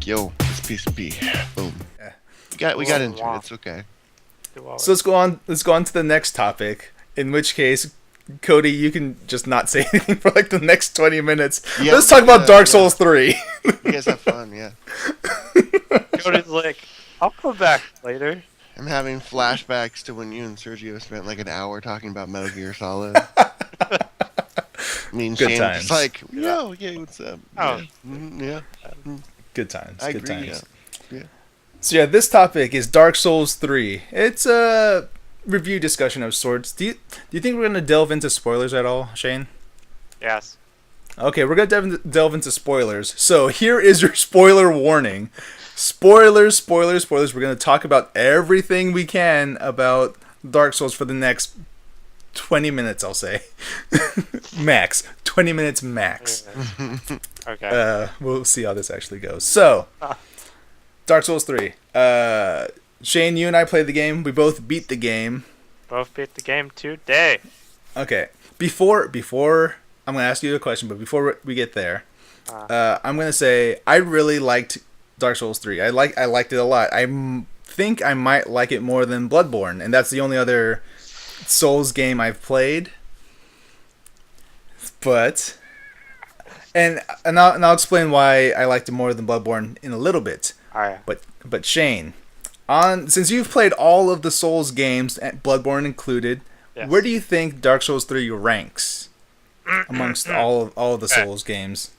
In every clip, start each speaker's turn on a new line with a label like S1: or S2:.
S1: Yo, it's PCP. Boom.
S2: Yeah.
S1: We got into it. It's okay.
S2: So let's go on. Let's go on to the next topic. In which case, Cody, you can just not say anything for like the next 20 minutes.
S1: Yeah,
S2: Let's talk about Dark Souls 3.
S1: You guys have fun, yeah.
S3: Cody's like, I'll come back later.
S1: I'm having flashbacks to when you and Sergio spent like an hour talking about Metal Gear Solid. Me and
S2: Good
S1: Shane
S2: times.
S1: just like, yo, yeah, what's up?
S3: Oh.
S1: Yeah.
S2: Good times.
S1: I
S2: Good
S1: agree,
S2: times.
S1: yeah.
S2: So yeah, this topic is Dark Souls 3. It's a review discussion of sorts. Do you think we're gonna delve into spoilers at all, Shane?
S3: Yes.
S2: Okay, we're gonna delve into spoilers. So here is your spoiler warning. Spoilers, spoilers, spoilers. We're gonna talk about everything we can about Dark Souls for the next 20 minutes, I'll say. Max. 20 minutes max.
S3: Okay.
S2: We'll see how this actually goes. So, Dark Souls 3. Shane, you and I played the game. We both beat the game.
S3: Both beat the game today.
S2: Okay. Before I'm going to ask you a question, but before we get there, I'm going to say I really liked Dark Souls 3. I liked it a lot. Think I might like it more than Bloodborne, and that's the only other Souls game I've played. But and I'll explain why I liked it more than Bloodborne in a little bit.
S3: Alright.
S2: But Shane, since you've played all of the Souls games, Bloodborne included,
S3: Yes.
S2: where do you think Dark Souls 3 ranks amongst all of the Souls games?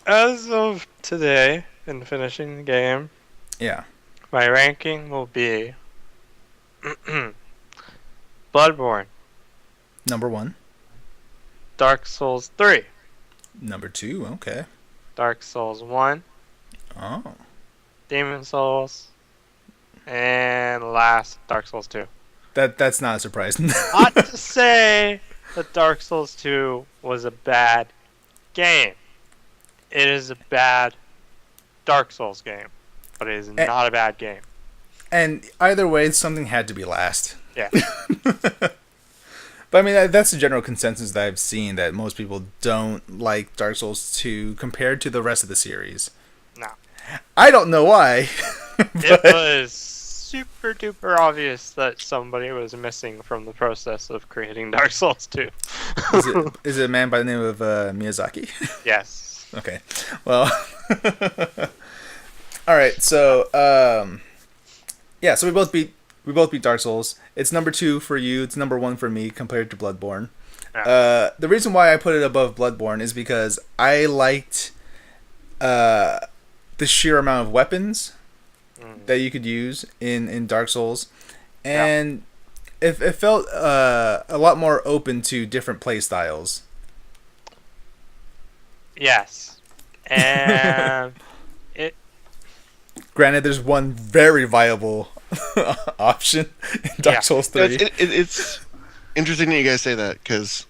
S3: As of today, in finishing the game,
S2: Yeah.
S3: my ranking will be Bloodborne,
S2: Number 1.
S3: Dark Souls 3,
S2: Number 2. Okay.
S3: Dark Souls 1,
S2: Oh.
S3: Demon Souls, and last, Dark Souls 2.
S2: That's not a surprise.
S3: Not to say that Dark Souls 2 was a bad game. It is a bad Dark Souls game, but it is not a bad game.
S2: And either way, something had to be last.
S3: Yeah.
S2: But I mean, that's the general consensus that I've seen, that most people don't like Dark Souls 2 compared to the rest of the series.
S3: No.
S2: I don't know why.
S3: It was super duper obvious that somebody was missing from the process of creating Dark Souls 2.
S2: Is it a man by the name of Miyazaki?
S3: Yes.
S2: Okay. Well. All right. So, yeah. So we both beat Dark Souls. It's number 2 for you. It's number 1 for me compared to Bloodborne.
S3: Yeah.
S2: The reason why I put it above Bloodborne is because I liked the sheer amount of weapons that you could use in Dark Souls, and it felt a lot more open to different play styles.
S3: Yes. And it.
S2: Granted, there's one very viable option in Dark Souls 3.
S1: It's interesting that you guys say that, because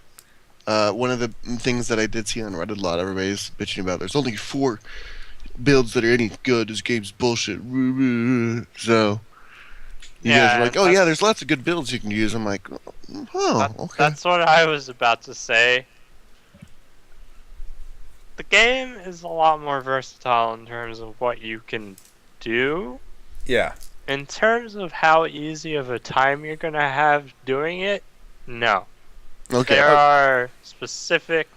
S1: one of the things that I did see on Reddit a lot, everybody's bitching about, there's only 4 builds that are any good. This game's bullshit. So you guys are like, oh yeah, there's lots of good builds you can use. I'm like, oh, okay.
S3: That's what I was about to say. The game is a lot more versatile in terms of what you can do.
S2: Yeah.
S3: In terms of how easy of a time you're going to have doing it, no.
S1: Okay.
S3: There are specific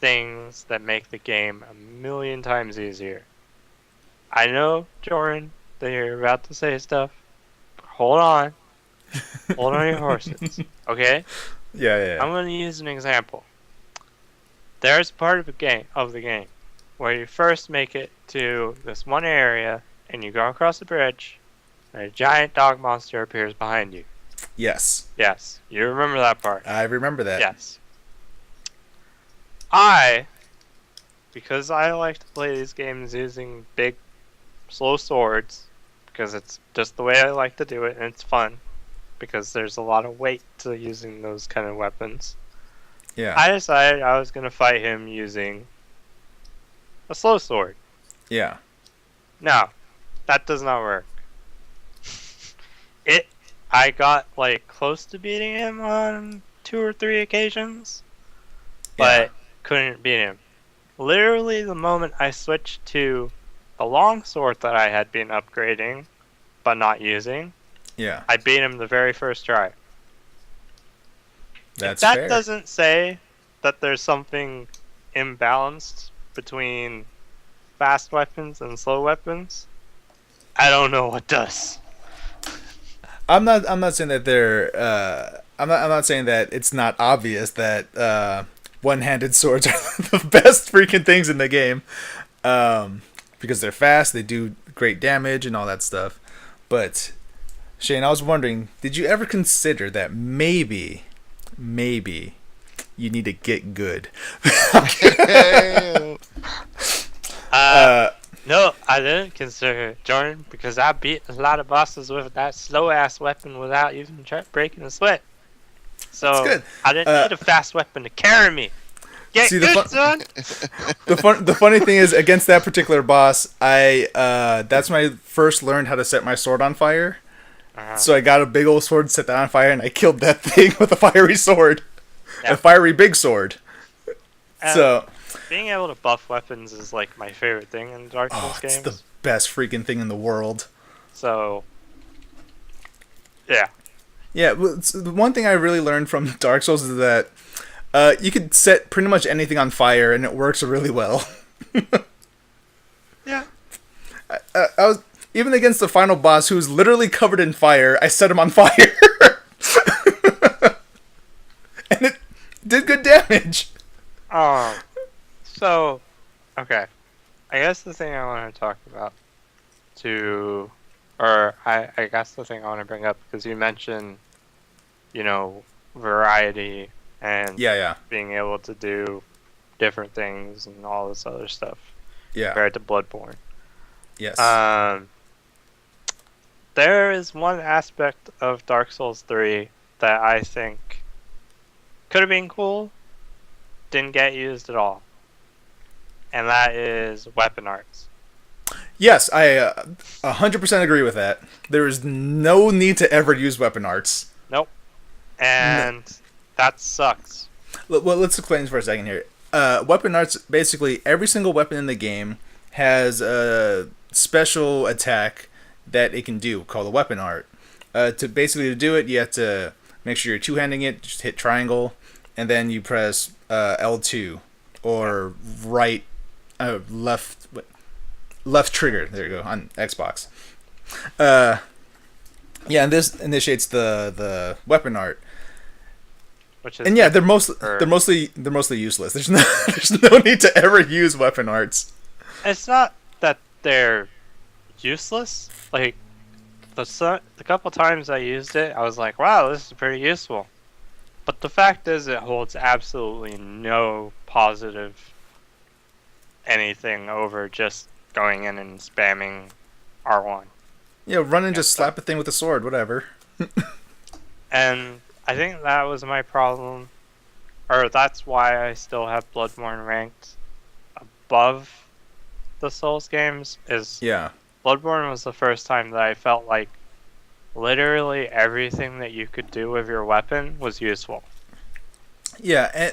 S3: things that make the game a million times easier. I know, Jordan, that you're about to say stuff. Hold on. Hold on your horses. Okay?
S2: Yeah.
S3: I'm going to use an example. There's part of the game where you first make it to this one area and you go across the bridge and a giant dog monster appears behind you.
S2: Yes.
S3: Yes, you remember that part.
S2: I remember that.
S3: Yes. Because I like to play these games using big, slow swords, because it's just the way I like to do it, and it's fun, because there's a lot of weight to using those kind of weapons.
S2: Yeah.
S3: I decided I was going to fight him using a slow sword.
S2: Yeah.
S3: No, that does not work. I got like close to beating him on 2 or 3 occasions, but couldn't beat him. literally the moment I switched to the longsword that I had been upgrading but not using,
S2: Yeah,
S3: I beat him the very first try.
S2: that's
S3: If that
S2: fair.
S3: doesn't say that there's something imbalanced between fast weapons and slow weapons, I don't know what does.
S2: I'm not saying that they're. I'm not saying that it's not obvious that one-handed swords are the best freaking things in the game, because they're fast, they do great damage and all that stuff. But Shane, I was wondering, did you ever consider that maybe you need to get good?
S3: No, I didn't consider it, Jordan, because I beat a lot of bosses with that slow-ass weapon without even breaking a sweat. So
S2: That's good.
S3: I didn't need a fast weapon to carry me. Get
S2: See,
S3: good, son!
S2: The funny thing is, against that particular boss, that's when I first learned how to set my sword on fire. So I got a big old sword, set that on fire, and I killed that thing with a fiery sword,
S3: Yeah.
S2: a fiery big sword.
S3: And
S2: So
S3: being able to buff weapons is like my favorite thing in Dark Souls
S2: it's
S3: games.
S2: the best freaking thing in the world.
S3: So yeah.
S2: Yeah, the one thing I really learned from Dark Souls is that you could set pretty much anything on fire, and it works really well.
S3: Yeah.
S2: I was even against the final boss, who was literally covered in fire. I set him on fire, and it did good damage.
S3: So okay. I guess the thing I want to talk about I guess the thing I want to bring up, because you mentioned, variety and
S2: Yeah,
S3: being able to do different things and all this other stuff
S2: yeah.
S3: compared to Bloodborne.
S2: Yes.
S3: There is one aspect of Dark Souls 3 that I think could have been cool, didn't get used at all. And that is weapon arts.
S2: Yes, I 100% agree with that. There is no need to ever use weapon arts.
S3: Nope. And that sucks.
S2: Well, let's explain this for a second here. Weapon arts, basically, every single weapon in the game has a special attack that it can do called a weapon art. To do it, you have to make sure you're two-handing it, just hit triangle, and then you press L2 or left trigger. There you go on Xbox. Yeah, and this initiates the weapon art.
S3: Which is
S2: And yeah, they're mostly useless. There's no need to ever use weapon arts.
S3: It's not that they're useless. Like the couple times I used it, I was like, "Wow, this is pretty useful." But the fact is, it holds absolutely no positive anything over just going in and spamming R1.
S2: Yeah, run and just slap a thing with a sword, whatever.
S3: And I think that was my problem, or that's why I still have Bloodborne ranked above the Souls games. Is
S2: Yeah.
S3: Bloodborne was the first time that I felt like literally everything that you could do with your weapon was useful.
S2: Yeah,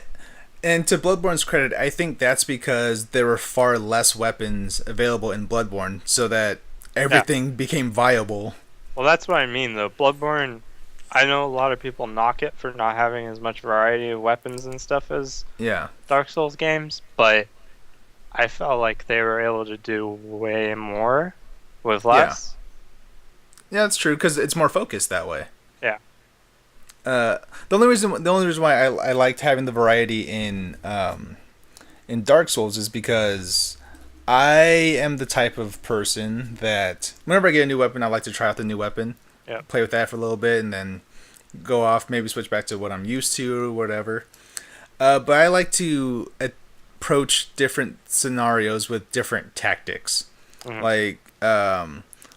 S2: and to Bloodborne's credit, I think that's because there were far less weapons available in Bloodborne, so that everything became viable.
S3: Well, that's what I mean, though. Bloodborne, I know a lot of people knock it for not having as much variety of weapons and stuff as
S2: Yeah.
S3: Dark Souls games, but I felt like they were able to do way more with less.
S2: Yeah, that's true, because it's more focused that way.
S3: Yeah.
S2: The only reason why I liked having the variety in Dark Souls is because I am the type of person that whenever I get a new weapon, I like to try out the new weapon, play with that for a little bit, and then go off, maybe switch back to what I'm used to or whatever. But I like to approach different scenarios with different tactics.
S3: Mhm.
S2: Like,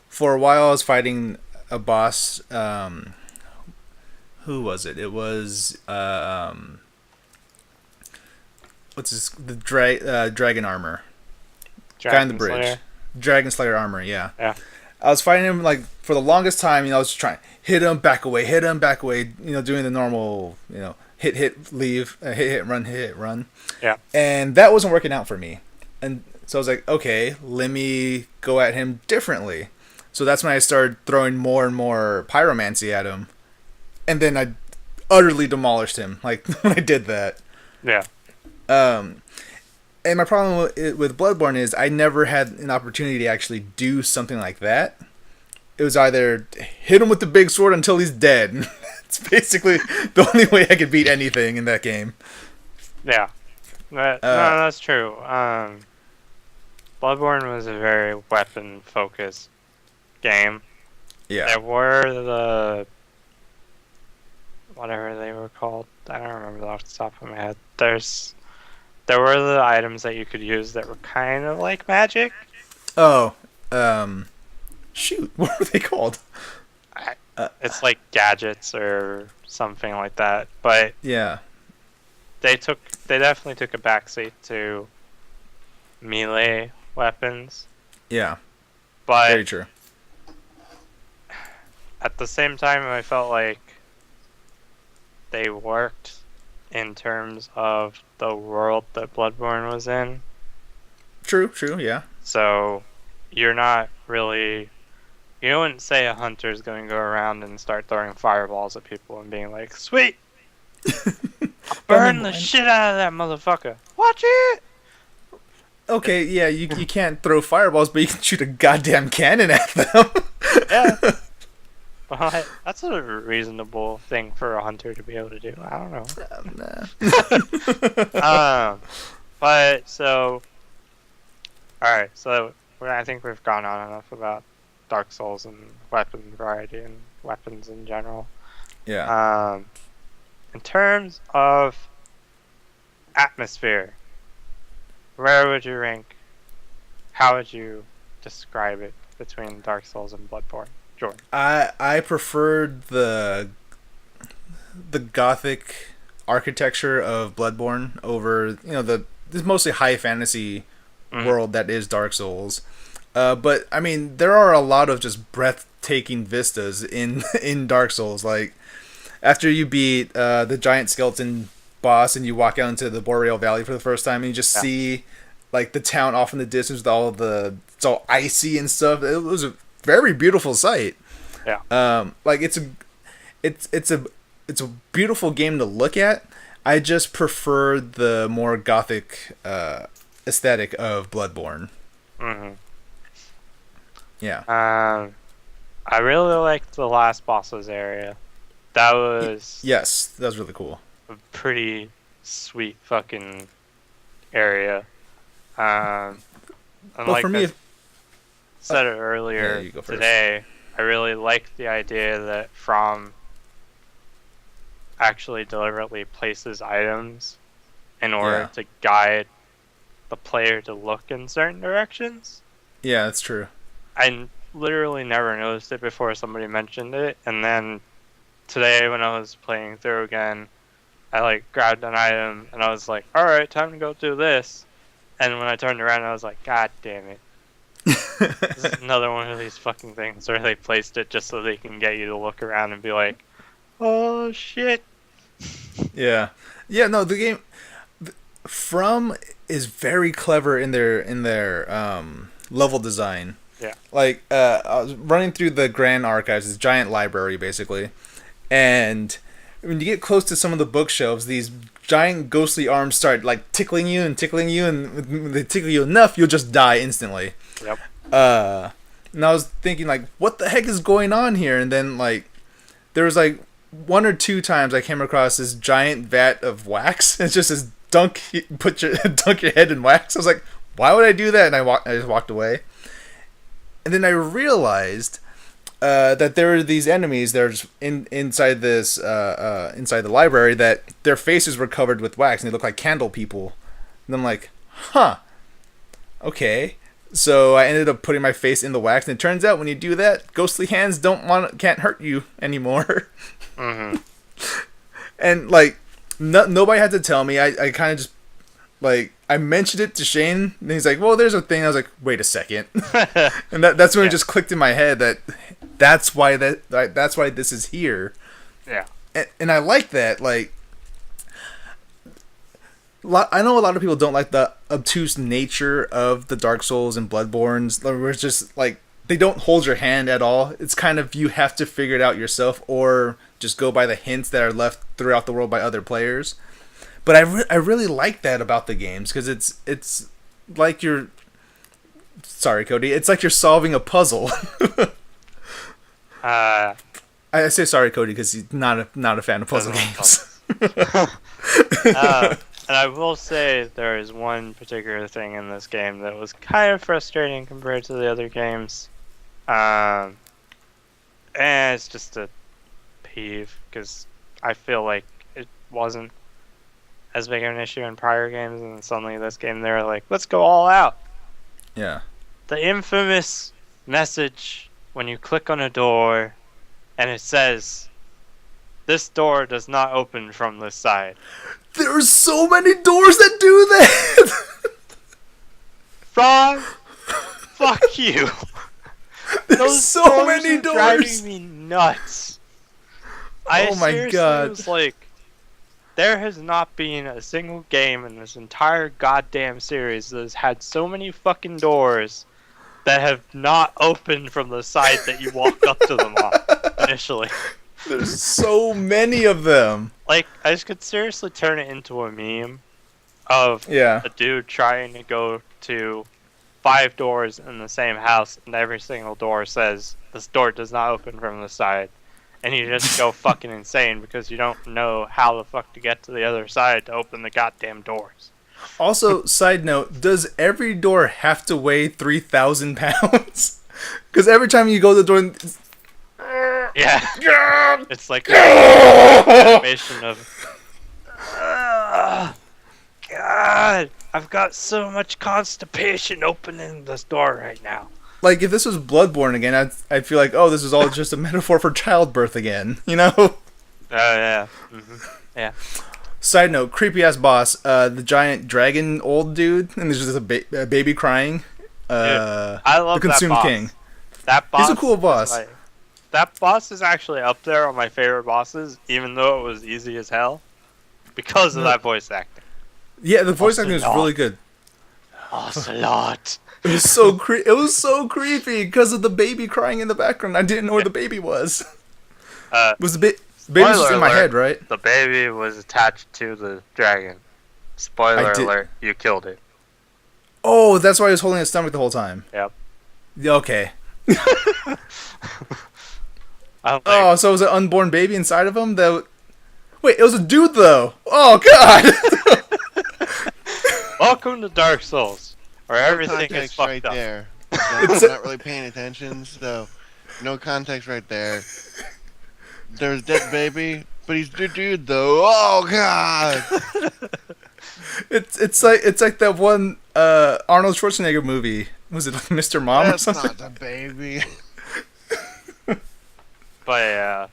S2: for a while I was fighting a boss. Who was it? It was the dragon armor guy on the bridge.
S3: Slayer.
S2: Dragon Slayer armor. Yeah.
S3: Yeah.
S2: I was fighting him like for the longest time. I was just trying hit him, back away, doing the normal, hit, leave, hit, run, hit, run.
S3: Yeah.
S2: And that wasn't working out for me. And so I was like, okay, let me go at him differently. So that's when I started throwing more and more pyromancy at him, and then I utterly demolished him. Like when I did that.
S3: Yeah.
S2: Um, and my problem with Bloodborne is I never had an opportunity to actually do something like that. It was either hit him with the big sword until he's dead. It's basically the only way I could beat anything in that game.
S3: Yeah. No, that's true. Bloodborne was a very weapon-focused game.
S2: Yeah.
S3: There were the... whatever they were called. I don't remember off the top of my head. There were the items that you could use that were kind of like magic.
S2: Oh, shoot, what were they called?
S3: It's like gadgets or something like that. But
S2: Yeah.
S3: they definitely took a backseat to melee weapons.
S2: Yeah.
S3: But
S2: Very true.
S3: at the same time, I felt like they worked in terms of the world that Bloodborne was in.
S2: True, yeah.
S3: So you're not really... You wouldn't say a hunter's going to go around and start throwing fireballs at people and being like, sweet! Burn the shit out of that motherfucker! Watch it!
S2: Okay, yeah, you can't throw fireballs, but you can shoot a goddamn cannon at them.
S3: Yeah. Well, that's a reasonable thing for a hunter to be able to do. I don't know.
S2: Nah.
S3: But, so... Alright, so I think we've gone on enough about Dark Souls and weapon variety and weapons in general.
S2: Yeah.
S3: In terms of atmosphere, where would you rank? How would you describe it between Dark Souls and Bloodborne, Jordan?
S2: I preferred the gothic architecture of Bloodborne over this mostly high fantasy world that is Dark Souls. But I mean, there are a lot of just breathtaking vistas in Dark Souls. Like after you beat the giant skeleton boss and you walk out into the Boreal Valley for the first time and you just see like the town off in the distance with it's all icy and stuff. It was a very beautiful sight.
S3: Yeah.
S2: Like it's a beautiful game to look at. I just prefer the more gothic aesthetic of Bloodborne.
S3: Mm-hmm.
S2: Yeah.
S3: I really liked the last boss's area. That was
S2: Yes, that was really cool.
S3: a pretty sweet fucking area. And
S2: Well,
S3: like
S2: for me,
S3: I said it earlier
S2: you go first.
S3: today, I really liked the idea that From actually deliberately places items in order to guide the player to look in certain directions.
S2: Yeah, that's true.
S3: I literally never noticed it before somebody mentioned it, and then today when I was playing through again, I like grabbed an item and I was like, alright, time to go do this. And when I turned around I was like, god damn it. This is another one of these fucking things where they placed it just so they can get you to look around and be like, oh shit.
S2: Yeah. Yeah, no, the game From is very clever in their level design.
S3: Yeah.
S2: Like I was running through the Grand Archives, this giant library basically. And when you get close to some of the bookshelves, these giant ghostly arms start like tickling you, and when they tickle you enough, you'll just die instantly.
S3: Yep.
S2: And I was thinking like, what the heck is going on here? And then like there was like one or two times I came across this giant vat of wax. It's just this dunk your head in wax. I was like, why would I do that? And I just walked away. And then I realized that there are these enemies that are just inside the library, that their faces were covered with wax and they look like candle people. And I'm like, huh, okay. So I ended up putting my face in the wax, and it turns out when you do that, ghostly hands can't hurt you anymore.
S3: Mm-hmm.
S2: And like nobody had to tell me. I kind of just like I mentioned it to Shane, and he's like, "Well, there's a thing." I was like, "Wait a second," and that's when it just clicked in my head that's why this is here.
S3: Yeah.
S2: And I like that. Like I know a lot of people don't like the obtuse nature of the Dark Souls and Bloodborne's, where it's just like they don't hold your hand at all. It's kind of you have to figure it out yourself, or just go by the hints that are left throughout the world by other players. But I really like that about the games because it's like you're sorry, Cody. It's like you're solving a puzzle.
S3: Uh,
S2: I say sorry, Cody, because he's not a fan of puzzle
S3: Doesn't like
S2: games.
S3: and I will say there is one particular thing in this game that was kind of frustrating compared to the other games. And it's just a peeve because I feel like it wasn't as big of an issue in prior games, and suddenly this game they're like, let's go all out.
S2: Yeah.
S3: The infamous message when you click on a door and it says, this door does not open from this side.
S2: There's so many doors that do that.
S3: Frog, fuck you.
S2: There's
S3: Those
S2: so
S3: doors
S2: many
S3: are
S2: doors.
S3: driving me nuts.
S2: Oh my
S3: seriously
S2: God.
S3: was like, there has not been a single game in this entire goddamn series that has had so many fucking doors that have not opened from the side that you walk up to them on initially.
S2: There's so many of them.
S3: Like, I just could seriously turn it into a meme of
S2: Yeah.
S3: a dude trying to go to 5 doors in the same house, and every single door says, this door does not open from the side. And you just go fucking insane because you don't know how the fuck to get to the other side to open the goddamn doors.
S2: Also, side note, does every door have to weigh 3,000 pounds? Because every time you go to the door...
S3: Yeah. It's like an animation of... God, I've got so much constipation opening this door right now.
S2: Like, if this was Bloodborne again, I'd feel like, oh, this is all just a metaphor for childbirth again, you know?
S3: Oh, yeah. Mm-hmm. Yeah.
S2: Side note, creepy-ass boss, the giant dragon old dude, and there's just a baby crying.
S3: I love
S2: the Consumed
S3: that boss.
S2: King.
S3: That boss
S2: He's a cool boss.
S3: That boss is actually up there on my favorite bosses, even though it was easy as hell, because of that voice acting.
S2: Yeah, the voice acting is really good.
S3: Ocelot.
S2: It was so creepy because of the baby crying in the background. I didn't know where the baby was. Was the baby's just in my head, right?
S3: The baby was attached to the dragon. Spoiler alert, you killed it.
S2: Oh, that's why he was holding his stomach the whole time.
S3: Yep.
S2: Okay.
S3: Like,
S2: so it was an unborn baby inside of him? Wait, it was a dude though. Oh god.
S3: welcome to Dark Souls, where everything is
S1: Context
S3: fucked
S1: right
S3: up.
S1: there. Not really paying attention, so no context right there. There's dead baby, but he's the dude though. Oh god.
S2: It's like that one Arnold Schwarzenegger movie. Was it like Mr. Mom
S1: That's
S2: or something?
S1: not the baby.
S3: But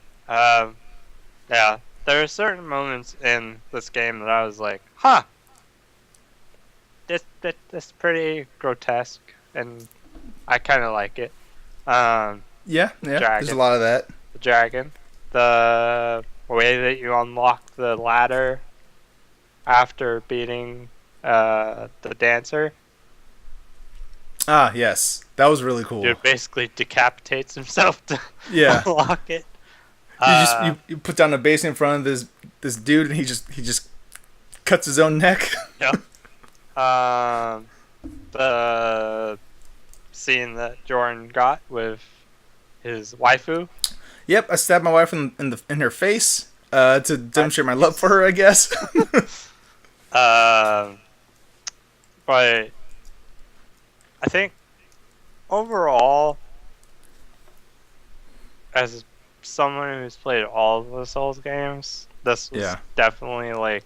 S3: yeah, there are certain moments in this game that I was like, huh, this pretty grotesque, and I kind of like it.
S2: Yeah,
S3: Dragon.
S2: there's a lot of that.
S3: The dragon, the way that you unlock the ladder after beating the dancer.
S2: Ah, yes. That was really cool.
S3: Dude basically decapitates himself to
S2: Yeah.
S3: unlock it.
S2: You put down a base in front of this dude, and he just cuts his own neck.
S3: Yep. The scene that Jordan got with his waifu.
S2: Yep, I stabbed my wife in her face to demonstrate my love for her, I guess.
S3: But I think overall, as someone who's played all of the Souls games, this was definitely like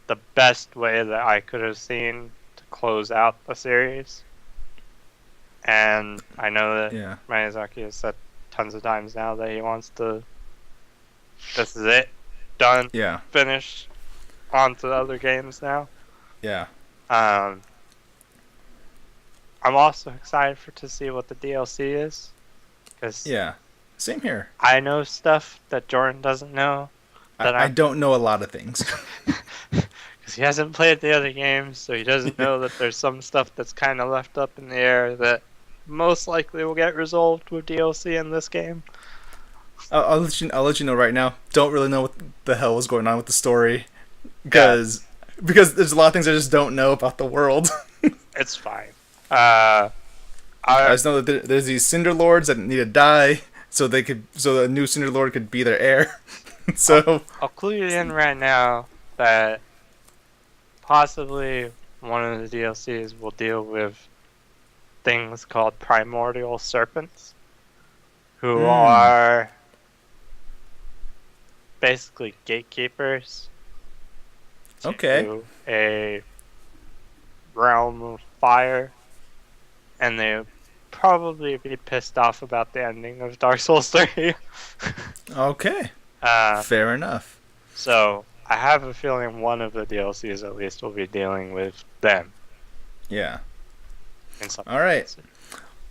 S3: the best way that I could have seen to close out the series. And I know that Miyazaki has said tons of times now that he wants to. This is it, done, finished, on to the other games now.
S2: Yeah.
S3: I'm also excited to see what the DLC is. Cause
S2: same here.
S3: I know stuff that Jordan doesn't know.
S2: I don't know a lot of things.
S3: Because because he hasn't played the other games, so he doesn't know that there's some stuff that's kind of left up in the air that most likely will get resolved with DLC in this game.
S2: I'll let you know right now. Don't really know what the hell was going on with the story, because there's a lot of things I just don't know about the world.
S3: It's fine.
S2: I just know that there's these Cinder Lords that need to die so a new Cinder Lord could be their heir. So
S3: I'll clue you in right now that possibly one of the DLCs will deal with things called primordial serpents, who are basically gatekeepers to a realm of fire, and they probably be pissed off about the ending of Dark Souls 3.
S2: Okay. Fair enough.
S3: So I have a feeling one of the DLCs at least will be dealing with them.
S2: Yeah.
S3: All
S2: right.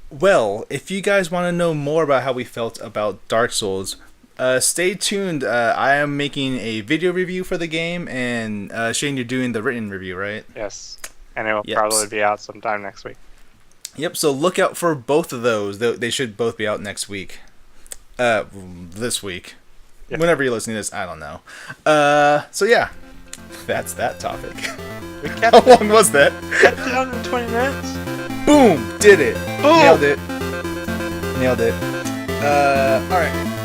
S2: Well, if you guys want to know more about how we felt about Dark Souls, stay tuned. I am making a video review for the game, and Shane, you're doing the written review, right?
S3: Yes. And it will probably be out sometime next week.
S2: Yep, so look out for both of those. They should both be out next week. This week. Yep. Whenever you're listening to this, I don't know. So yeah, that's that topic. How long was that?
S3: Kept it on in 20 minutes.
S2: Boom! Did it.
S3: Boom!
S2: Nailed it. Alright.